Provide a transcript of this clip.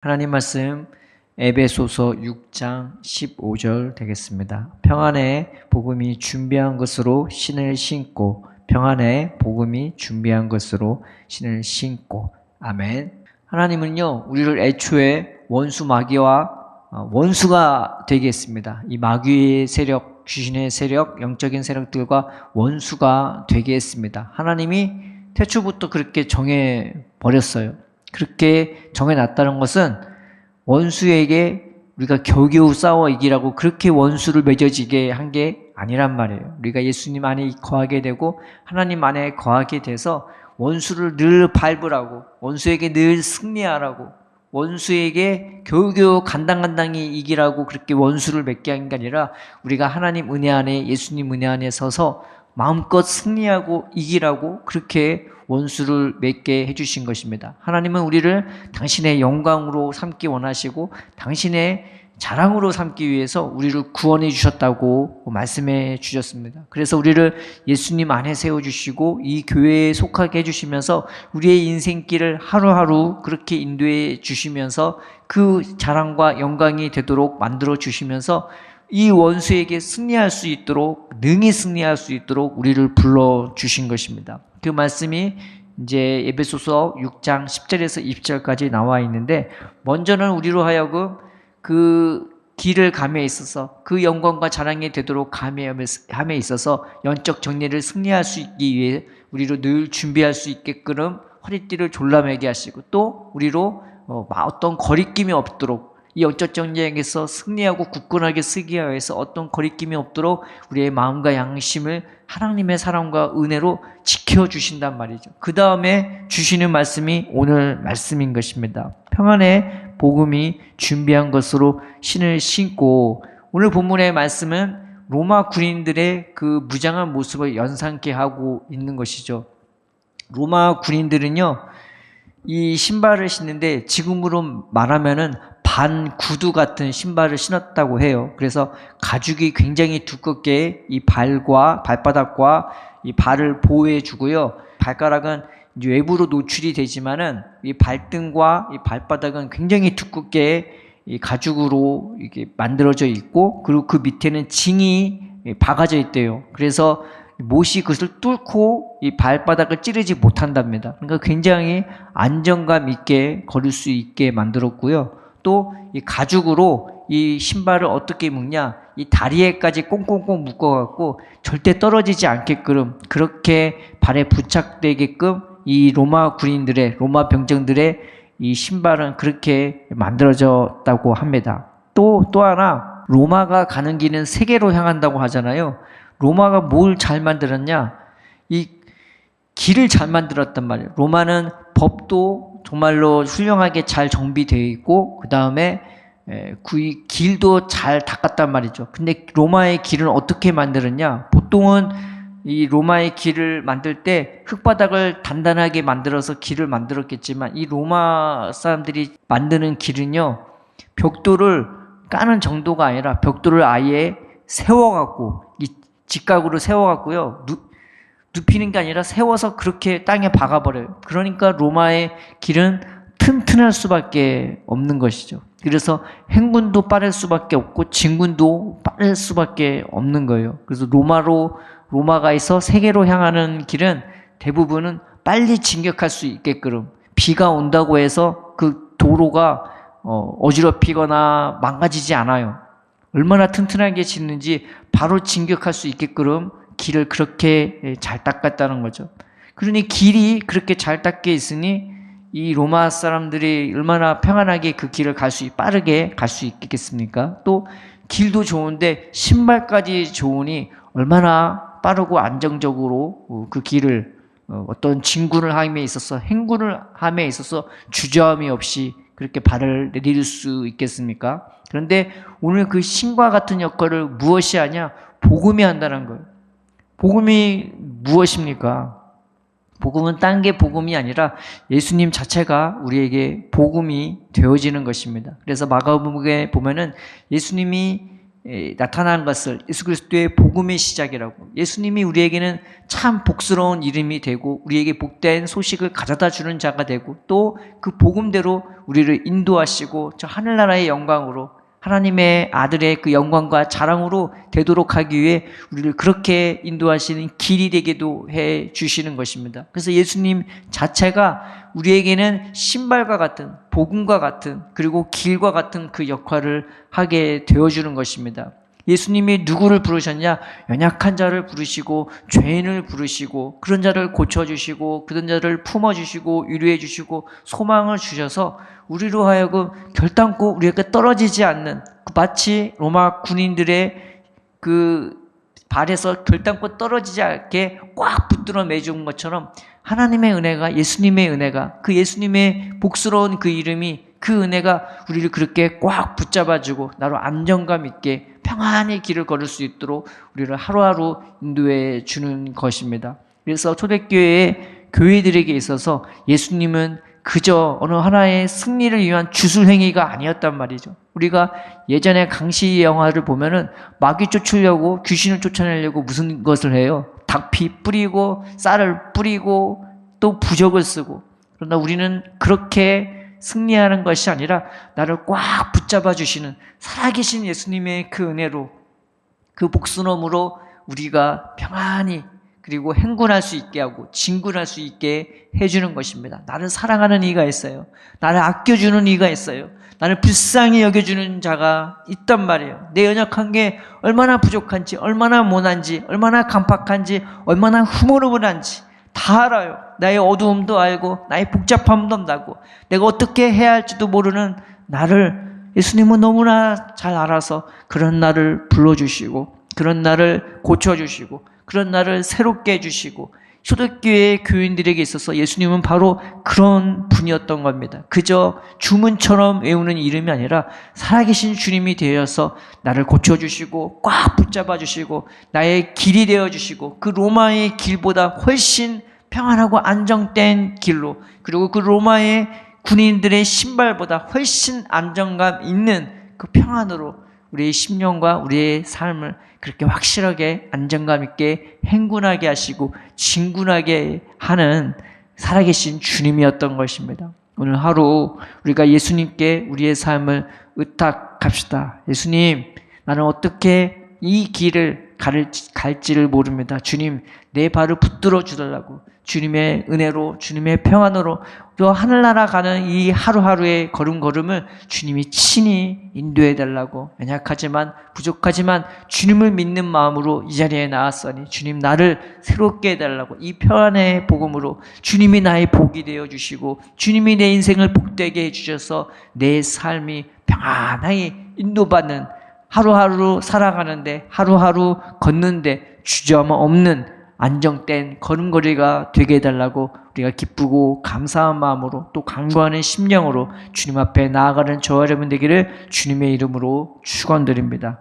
하나님 말씀 에베소서 6장 15절 되겠습니다. 평안의 복음이 준비한 것으로 신을 신고, 평안의 복음이 준비한 것으로 신을 신고. 아멘. 하나님은요, 우리를 애초에 원수 마귀와 원수가 되게 했습니다. 이 마귀의 세력, 귀신의 세력, 영적인 세력들과 원수가 되게 했습니다. 하나님이 태초부터 그렇게 정해버렸어요. 그렇게 정해놨다는 것은 원수에게 우리가 겨우겨우 싸워 이기라고 그렇게 원수를 맺어지게 한 게 아니란 말이에요. 우리가 예수님 안에 거하게 되고 하나님 안에 거하게 돼서 원수를 늘 밟으라고, 원수에게 늘 승리하라고, 원수에게 겨우겨우 간당간당히 이기라고 그렇게 원수를 맺게 한 게 아니라 우리가 하나님 은혜 안에, 예수님 은혜 안에 서서 마음껏 승리하고 이기라고 그렇게 원수를 맺게 해주신 것입니다. 하나님은 우리를 당신의 영광으로 삼기 원하시고 당신의 자랑으로 삼기 위해서 우리를 구원해 주셨다고 말씀해 주셨습니다. 그래서 우리를 예수님 안에 세워주시고 이 교회에 속하게 해주시면서 우리의 인생길을 하루하루 그렇게 인도해 주시면서 그 자랑과 영광이 되도록 만들어 주시면서 이 원수에게 승리할 수 있도록, 능히 승리할 수 있도록 우리를 불러주신 것입니다. 그 말씀이 이제 에베소서 6장 10절에서 20절까지 나와 있는데, 먼저는 우리로 하여금 그 길을 감에 있어서 그 영광과 자랑이 되도록 감에 있어서 영적 정리를 승리할 수 있기 위해 우리로 늘 준비할 수 있게끔 허리띠를 졸라매게 하시고, 또 우리로 어떤 거리낌이 없도록 이 영적 전쟁에서 승리하고 굳건하게 서기 위해서 어떤 거리낌이 없도록 우리의 마음과 양심을 하나님의 사랑과 은혜로 지켜주신단 말이죠. 그 다음에 주시는 말씀이 오늘 말씀인 것입니다. 평안의 복음이 준비한 것으로 신을 신고, 오늘 본문의 말씀은 로마 군인들의 그 무장한 모습을 연상케 하고 있는 것이죠. 로마 군인들은요, 이 신발을 신는데 지금으로 말하면은 반 구두 같은 신발을 신었다고 해요. 그래서 가죽이 굉장히 두껍게 이 발과 발바닥과 이 발을 보호해 주고요. 발가락은 이제 외부로 노출이 되지만은 이 발등과 이 발바닥은 굉장히 두껍게 이 가죽으로 이게 만들어져 있고, 그리고 그 밑에는 징이 박아져 있대요. 그래서 못이 그것을 뚫고 이 발바닥을 찌르지 못한답니다. 그러니까 굉장히 안정감 있게 걸을 수 있게 만들었고요. 또 이 가죽으로 이 신발을 어떻게 묶냐, 이 다리에까지 꽁꽁꽁 묶어갖고 절대 떨어지지 않게끔 그렇게 발에 부착되게끔 이 로마 군인들의, 로마 병정들의 이 신발은 그렇게 만들어졌다고 합니다. 또 하나, 로마가 가는 길은 세계로 향한다고 하잖아요. 로마가 뭘 잘 만들었냐? 이 길을 잘 만들었단 말이에요. 로마는 법도 정말로 훌륭하게 잘 정비되어 있고, 그 다음에 그 길도 잘 닦았단 말이죠. 근데 로마의 길은 어떻게 만들었냐? 보통은 이 로마의 길을 만들 때 흙바닥을 단단하게 만들어서 길을 만들었겠지만, 이 로마 사람들이 만드는 길은요, 벽돌을 까는 정도가 아니라 벽돌을 아예 세워갖고, 이 직각으로 세워갖고요, 눕히는 게 아니라 세워서 그렇게 땅에 박아버려요. 그러니까 로마의 길은 튼튼할 수밖에 없는 것이죠. 그래서 행군도 빠를 수밖에 없고 진군도 빠를 수밖에 없는 거예요. 그래서 로마가에서 세계로 향하는 길은 대부분은 빨리 진격할 수 있게끔, 비가 온다고 해서 그 도로가 어지럽히거나 망가지지 않아요. 얼마나 튼튼하게 짓는지 바로 진격할 수 있게끔 길을 그렇게 잘 닦았다는 거죠. 그러니 길이 그렇게 잘 닦여 있으니 이 로마 사람들이 얼마나 평안하게 그 길을 빠르게 갈 수 있겠습니까? 또 길도 좋은데 신발까지 좋으니 얼마나 빠르고 안정적으로 그 길을 어떤 진군을 함에 있어서, 행군을 함에 있어서 주저함이 없이 그렇게 발을 내딜 수 있겠습니까? 그런데 오늘 그 신과 같은 역할을 무엇이 하냐? 복음이 한다는 거예요. 복음이 무엇입니까? 복음은 딴 게 복음이 아니라 예수님 자체가 우리에게 복음이 되어지는 것입니다. 그래서 마가복음에 보면은 예수님이 나타난 것을 예수 그리스도의 복음의 시작이라고, 예수님이 우리에게는 참 복스러운 이름이 되고 우리에게 복된 소식을 가져다 주는 자가 되고 또 그 복음대로 우리를 인도하시고 저 하늘나라의 영광으로 하나님의 아들의 그 영광과 자랑으로 되도록 하기 위해 우리를 그렇게 인도하시는 길이 되게도 해 주시는 것입니다. 그래서 예수님 자체가 우리에게는 신발과 같은, 복음과 같은, 그리고 길과 같은 그 역할을 하게 되어주는 것입니다. 예수님이 누구를 부르셨냐? 연약한 자를 부르시고 죄인을 부르시고 그런 자를 고쳐주시고 그런 자를 품어주시고 위로해주시고 소망을 주셔서 우리로 하여금 결단코 우리에게 떨어지지 않는, 마치 로마 군인들의 그 발에서 결단코 떨어지지 않게 꽉 붙들어 매준 것처럼 하나님의 은혜가, 예수님의 은혜가, 그 예수님의 복스러운 그 이름이, 그 은혜가 우리를 그렇게 꽉 붙잡아주고 나로 안정감 있게 평안히 길을 걸을 수 있도록 우리를 하루하루 인도해 주는 것입니다. 그래서 초대교회의 교회들에게 있어서 예수님은 그저 어느 하나의 승리를 위한 주술행위가 아니었단 말이죠. 우리가 예전에 강시 영화를 보면은 마귀 쫓으려고, 귀신을 쫓아내려고 무슨 것을 해요? 닭피 뿌리고 쌀을 뿌리고 또 부적을 쓰고. 그러나 우리는 그렇게 승리하는 것이 아니라 나를 꽉 붙잡아 주시는 살아계신 예수님의 그 은혜로, 그 복수놈으로 우리가 평안히 그리고 행군할 수 있게 하고 진군할 수 있게 해주는 것입니다. 나를 사랑하는 이가 있어요. 나를 아껴주는 이가 있어요. 나를 불쌍히 여겨주는 자가 있단 말이에요. 내 연약한 게 얼마나 부족한지, 얼마나 모난지, 얼마나 간팍한지, 얼마나 흐물흐물한지 다 알아요. 나의 어두움도 알고 나의 복잡함도 안다고, 내가 어떻게 해야 할지도 모르는 나를 예수님은 너무나 잘 알아서 그런 나를 불러주시고 그런 나를 고쳐주시고 그런 나를 새롭게 해주시고, 초대교회 교인들에게 있어서 예수님은 바로 그런 분이었던 겁니다. 그저 주문처럼 외우는 이름이 아니라 살아계신 주님이 되어서 나를 고쳐주시고 꽉 붙잡아주시고 나의 길이 되어주시고 그 로마의 길보다 훨씬 평안하고 안정된 길로, 그리고 그 로마의 군인들의 신발보다 훨씬 안정감 있는 그 평안으로 우리의 심령과 우리의 삶을 그렇게 확실하게 안정감 있게 행군하게 하시고 진군하게 하는 살아계신 주님이었던 것입니다. 오늘 하루 우리가 예수님께 우리의 삶을 의탁합시다. 예수님, 나는 어떻게 이 길을 갈지를 모릅니다. 주님, 내 발을 붙들어 주달라고, 주님의 은혜로, 주님의 평안으로 또 하늘나라 가는 이 하루하루의 걸음걸음을 주님이 친히 인도해 달라고, 연약하지만 부족하지만 주님을 믿는 마음으로 이 자리에 나왔으니 주님 나를 새롭게 해달라고, 이 평안의 복음으로 주님이 나의 복이 되어주시고 주님이 내 인생을 복되게 해주셔서 내 삶이 평안하게 인도받는, 하루하루 살아가는데 하루하루 걷는데 주저함 없는 안정된 걸음걸이가 되게 해달라고 우리가 기쁘고 감사한 마음으로 또 간구하는 심령으로 주님 앞에 나아가는 저와 여러분 되기를 주님의 이름으로 축원드립니다.